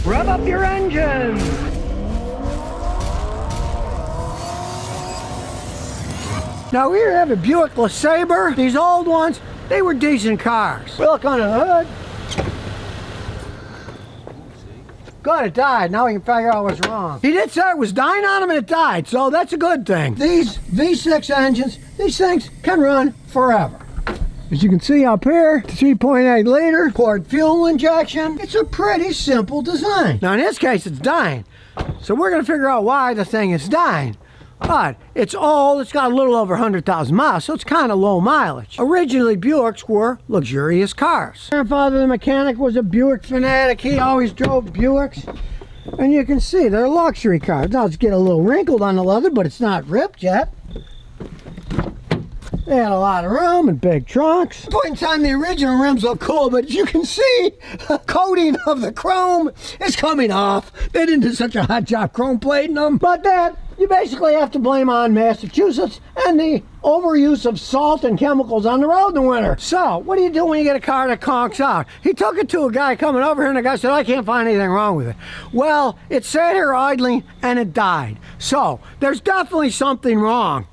Rev up your engines. Now here have a Buick LeSabre. These old ones, they were decent cars. We look under the hood. Good, it died. Now we can figure out what's wrong. He did say it was dying on him and it died, so that's a good thing. These V6 engines, these things can run forever. As you can see up here, 3.8 liter quart fuel injection. It's a pretty simple design. Now in this case, it's dying. So we're gonna figure out why the thing is dying. But it's old, it's got a little over 100,000 miles, so it's kind of low mileage. Originally, Buicks were luxurious cars. My grandfather, the mechanic, was a Buick fanatic. He always drove Buicks. And you can see they're luxury cars. Now it's getting a little wrinkled on the leather, but it's not ripped yet. They had a lot of room and big trunks. At point in time, the original rims look cool, but as you can see, the coating of the chrome is coming off. They didn't do such a hot job chrome plating them. But that, you basically have to blame on Massachusetts and the overuse of salt and chemicals on the road in the winter. So, what do you do when you get a car that conks out? He took it to a guy coming over here, and the guy said, I can't find anything wrong with it. Well, it sat here idling, and it died. So, there's definitely something wrong.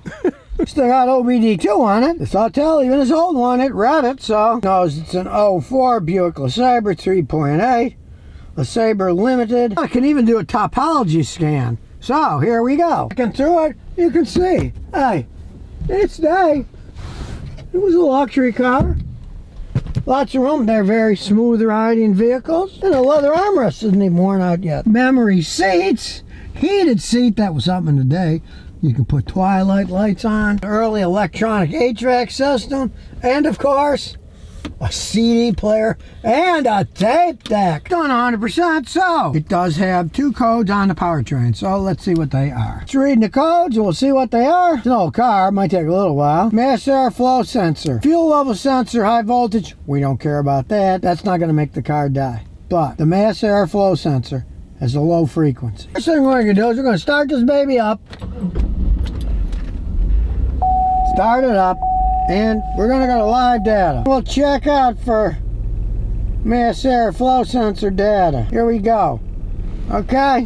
Still got OBD2 on it. This I'll tell, even this old one, it read it, so knows it's an 04 Buick LeSabre 3.8. LeSabre Limited. I can even do a topology scan. So, here we go. Looking through it, you can see, hey, it's day. It was a luxury car. Lots of room. They're very smooth riding vehicles. And the leather armrest isn't even worn out yet. Memory seats. Heated seat, that was something today. You can put twilight lights on, early electronic HVAC system, and of course, a CD player and a tape deck. Done 100%, so it does have 2 codes on the powertrain, so let's see what they are. It's reading the codes and we'll see what they are. It's an old car, might take a little while. Mass airflow sensor, fuel level sensor, high voltage, we don't care about that. That's not going to make the car die. But the mass airflow sensor has a low frequency. First thing we're going to do is we're going to start this baby up. Start it up, and we're going to go to live data. We'll check out for mass airflow sensor data. Here we go. Okay.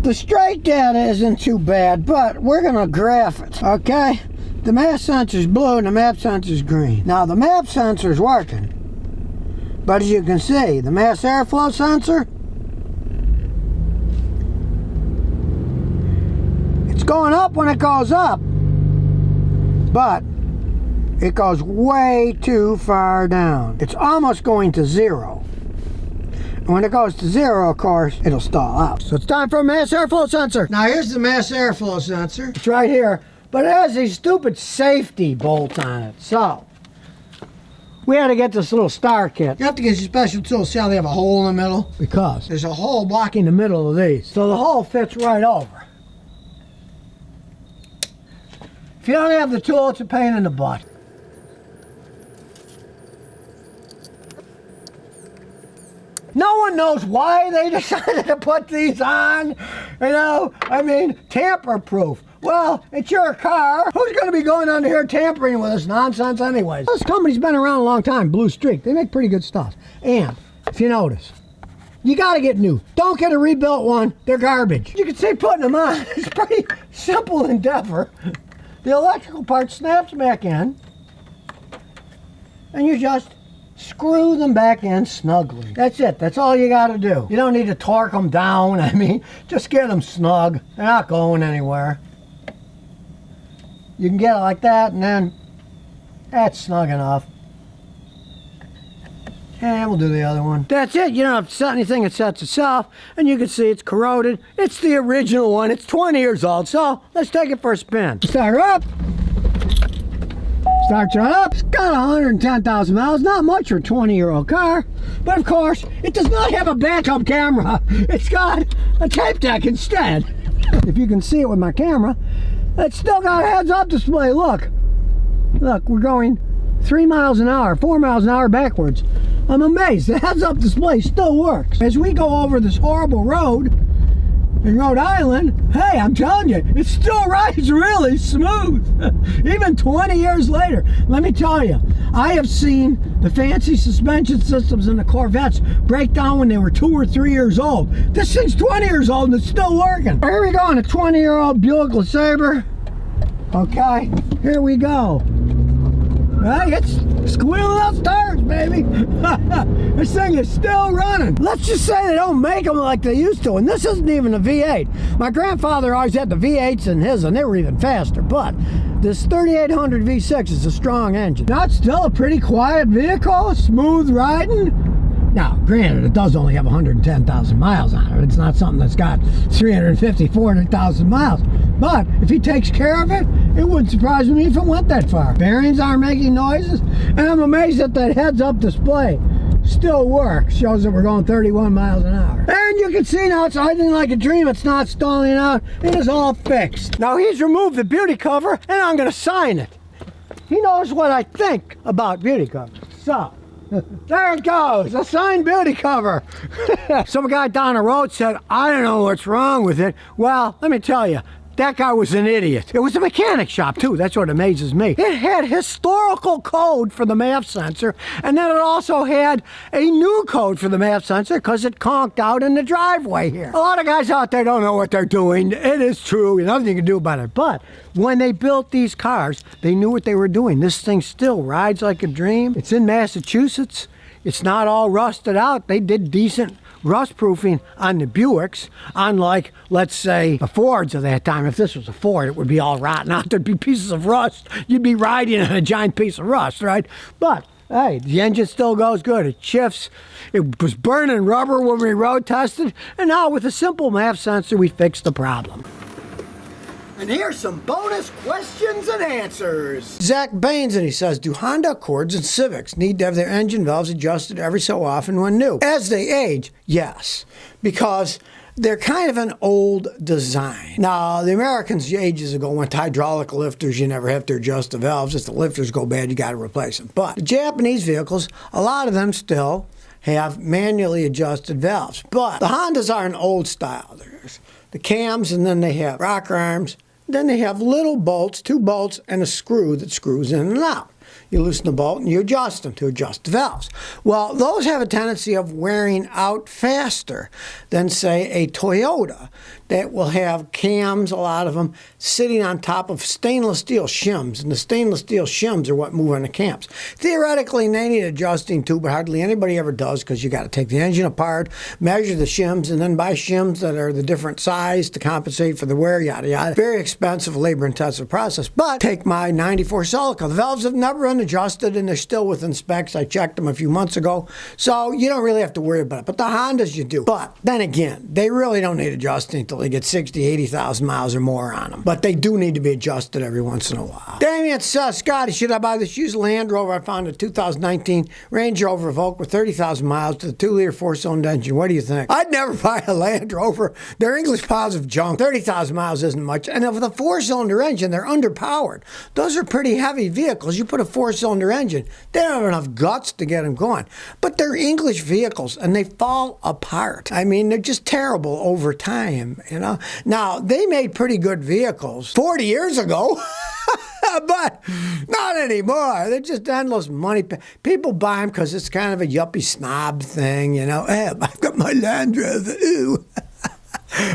The straight data isn't too bad, but we're going to graph it. Okay. The mass sensor's blue and the map sensor's green. Now the map sensor's working, but as you can see, the mass airflow sensor, it's going up when it goes up, but it goes way too far down. It's almost going to zero. And when it goes to zero, of course, it'll stall out. So it's time for a mass airflow sensor. Now here's the mass airflow sensor. It's right here. But it has a stupid safety bolt on it. So, we had to get this little star kit. You have to get your special tools. See how they have a hole in the middle? Because there's a hole blocking the middle of these. So the hole fits right over. If you don't have the tool, it's a pain in the butt. No one knows why they decided to put these on. You know, I mean, tamper-proof. Well, it's your car. Who's going to be going under here tampering with this nonsense anyways? This company's been around a long time, Blue Streak. They make pretty good stuff. And, if you notice, you got to get new. Don't get a rebuilt one. They're garbage. You can see putting them on. It's a pretty simple endeavor. The electrical part snaps back in, and you just screw them back in snugly. That's it. That's all you got to do. You don't need to torque them down. I mean, just get them snug. They're not going anywhere. You can get it like that, and then that's snug enough. And we'll do the other one. That's it. You don't have to set anything. It sets itself, and you can see it's corroded. It's the original one. It's 20 years old, so let's take it for a spin. Start her up. Starts right up. It's got 110,000 miles. Not much for a 20-year-old car. But of course, it does not have a backup camera. It's got a tape deck instead. If you can see it with my camera, it's still got a heads-up display. Look, we're going 3 miles an hour, 4 miles an hour backwards. I'm amazed. The heads-up display still works. As we go over this horrible road in Rhode Island, hey, I'm telling you, it still rides really smooth. Even 20 years later. Let me tell you, I have seen the fancy suspension systems in the Corvettes break down when they were 2 or 3 years old. This thing's 20 years old and it's still working. Here we go in a 20-year-old Buick LeSabre. Okay, here we go. Right, it's squealing out stars, baby. This thing is still running. Let's just say they don't make them like they used to, and this isn't even a V8. My grandfather always had the V8s in his, and they were even faster, but this 3800 V6 is a strong engine. Now, it's still a pretty quiet vehicle, smooth riding. Now, granted, it does only have 110,000 miles on it. It's not something that's got 350, 400,000 miles. But if he takes care of it, it wouldn't surprise me if it went that far. Bearings aren't making noises, and I'm amazed that that heads-up display still works. Shows that we're going 31 miles an hour. And you can see now it's riding like a dream. It's not stalling out. It is all fixed. Now, he's removed the beauty cover, and I'm going to sign it. He knows what I think about beauty covers. So, there it goes, a signed beauty cover. Some guy down the road said, I don't know what's wrong with it. Well, let me tell you, that guy was an idiot. It was a mechanic shop too, that's what amazes me. It had historical code for the MAF sensor, and then it also had a new code for the MAF sensor because it conked out in the driveway here. A lot of guys out there don't know what they're doing. It is true, nothing you can do about it. But when they built these cars, they knew what they were doing. This thing still rides like a dream. It's in Massachusetts. It's not all rusted out. They did decent rust proofing on the Buicks, unlike, let's say, the Fords of that time. If this was a Ford, it would be all rotten out. There'd be pieces of rust. You'd be riding in a giant piece of rust, right? But hey, the engine still goes good. It shifts. It was burning rubber when we road tested, and now with a simple MAF sensor, we fixed the problem. And here's some bonus questions and answers. Zach Baines, and he says, do Honda Accords and Civics need to have their engine valves adjusted every so often when new? As they age, yes, because they're kind of an old design. Now, the Americans ages ago went to hydraulic lifters. You never have to adjust the valves. If the lifters go bad, you got to replace them. But the Japanese vehicles, a lot of them still have manually adjusted valves. But the Hondas are an old style. There's the cams, and then they have rocker arms. Then they have little bolts, 2 bolts, and a screw that screws in and out. You loosen the bolt and you adjust them to adjust the valves. Well, those have a tendency of wearing out faster than, say, a Toyota that will have cams, a lot of them, sitting on top of stainless steel shims. And the stainless steel shims are what move on the cams. Theoretically, they need adjusting too, but hardly anybody ever does because you got to take the engine apart, measure the shims, and then buy shims that are the different size to compensate for the wear, yada, yada. Very expensive, labor-intensive process. But take my 94 Celica. The valves have never been adjusted, and they're still within specs. I checked them a few months ago, so you don't really have to worry about it. But the Hondas, you do. But then again, they really don't need adjusting until they get 60, 80,000 miles or more on them. But they do need to be adjusted every once in a while. Damien says, Scotty, should I buy this used Land Rover? I found a 2019 Range Rover Evoque with 30,000 miles to the 2-liter 4-cylinder engine. What do you think? I'd never buy a Land Rover. They're English piles of junk. 30,000 miles isn't much. And with a 4-cylinder engine, they're underpowered. Those are pretty heavy vehicles. You put a 4-cylinder engine, they don't have enough guts to get them going. But they're English vehicles, and they fall apart. I mean, they're just terrible over time, you know. Now, they made pretty good vehicles 40 years ago, but not anymore. They're just endless money. People buy them because it's kind of a yuppie snob thing, you know. Hey, I've got my Land Rover, ooh.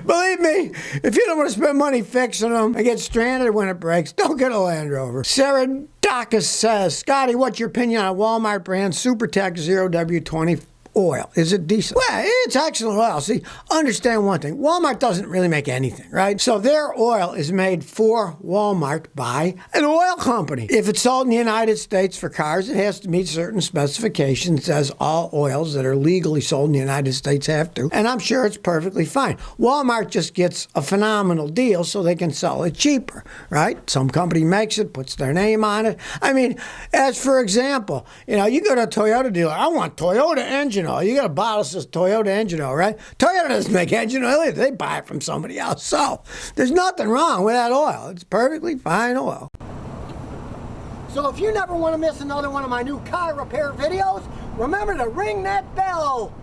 Believe me, if you don't want to spend money fixing them and get stranded when it breaks, don't get a Land Rover. Sarah Dacus says, Scotty, what's your opinion on Walmart brand SuperTech 0W20 oil? Is it decent? Well, it's excellent oil. See, understand one thing. Walmart doesn't really make anything, right? So their oil is made for Walmart by an oil company. If it's sold in the United States for cars, it has to meet certain specifications, as all oils that are legally sold in the United States have to. And I'm sure it's perfectly fine. Walmart just gets a phenomenal deal so they can sell it cheaper, right? Some company makes it, puts their name on it. I mean, as for example, you know, you go to a Toyota dealer, I want Toyota engine oil. You got a bottle that says Toyota engine oil, right? Toyota doesn't make engine oil either. They buy it from somebody else. So there's nothing wrong with that oil. It's perfectly fine oil. So if you never want to miss another one of my new car repair videos, remember to ring that bell.